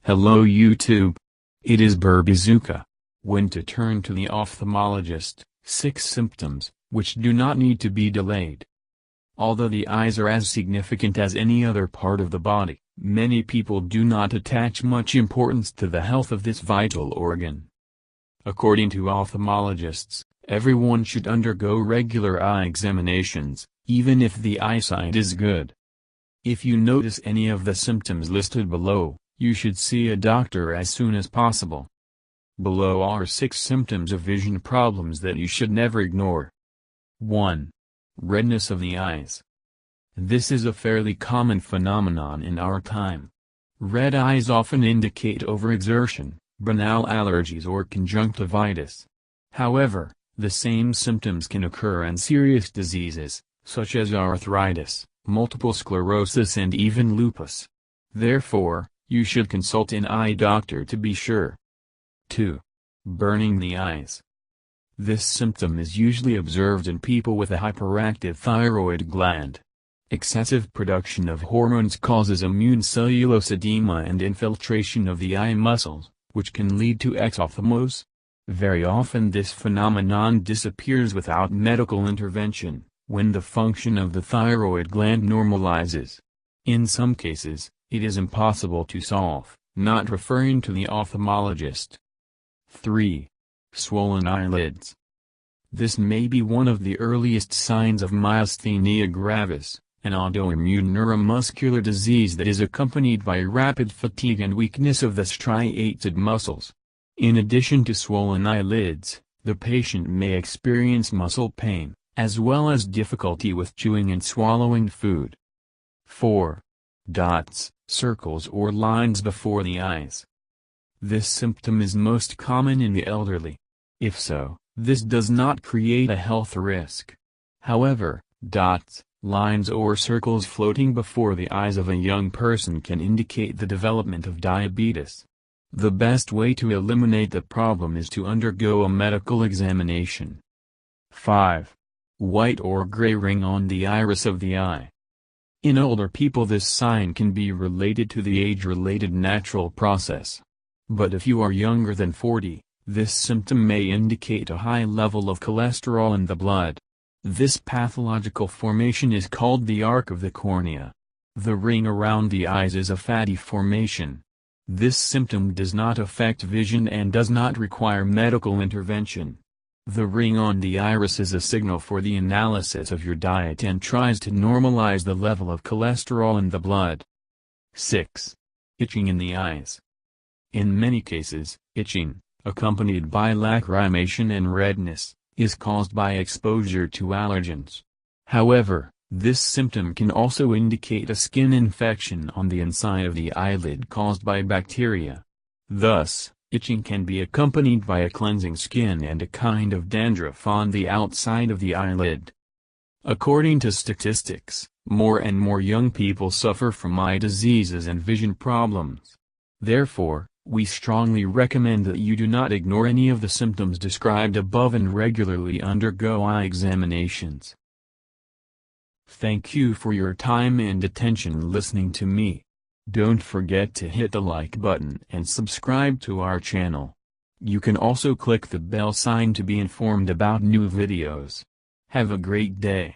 Hello YouTube. It is Burbizuka. When to turn to the ophthalmologist. 6 symptoms, which do not need to be delayed. Although the eyes are as significant as any other part of the body, many people do not attach much importance to the health of this vital organ. According to ophthalmologists, everyone should undergo regular eye examinations, even if the eyesight is good. If you notice any of the symptoms listed below, you should see a doctor as soon as possible. Below are 6 symptoms of vision problems that you should never ignore. 1. Redness of the eyes. This is a fairly common phenomenon in our time. Red eyes often indicate overexertion, banal allergies or conjunctivitis. However, the same symptoms can occur in serious diseases, such as arthritis, multiple sclerosis and even lupus. Therefore, you should consult an eye doctor to be sure. 2. Burning the eyes. This symptom is usually observed in people with a hyperactive thyroid gland. Excessive production of hormones causes immune cellulose edema and infiltration of the eye muscles, which can lead to exophthalmos. Very often this phenomenon disappears without medical intervention, when the function of the thyroid gland normalizes. In some cases, it is impossible to solve, not referring to the ophthalmologist. 3. Swollen eyelids. This may be one of the earliest signs of myasthenia gravis, an autoimmune neuromuscular disease that is accompanied by rapid fatigue and weakness of the striated muscles. In addition to swollen eyelids, the patient may experience muscle pain, as well as difficulty with chewing and swallowing food. 4. Dots, circles or lines before the eyes. This symptom is most common in the elderly. If so, this does not create a health risk. However, dots, lines or circles floating before the eyes of a young person can indicate the development of diabetes. The best way to eliminate the problem is to undergo a medical examination. 5. White or gray ring on the iris of the eye. In older people this sign can be related to the age-related natural process. But if you are younger than 40, this symptom may indicate a high level of cholesterol in the blood. This pathological formation is called the arc of the cornea. The ring around the eyes is a fatty formation. This symptom does not affect vision and does not require medical intervention. The ring on the iris is a signal for the analysis of your diet and tries to normalize the level of cholesterol in the blood. 6. Itching in the eyes. In many cases, itching, accompanied by lacrimation and redness, is caused by exposure to allergens. However, this symptom can also indicate a skin infection on the inside of the eyelid caused by bacteria. Thus, itching can be accompanied by a cleansing skin and a kind of dandruff on the outside of the eyelid. According to statistics, more and more young people suffer from eye diseases and vision problems. Therefore, we strongly recommend that you do not ignore any of the symptoms described above and regularly undergo eye examinations. Thank you for your time and attention listening to me. Don't forget to hit the like button and subscribe to our channel. You can also click the bell sign to be informed about new videos. Have a great day.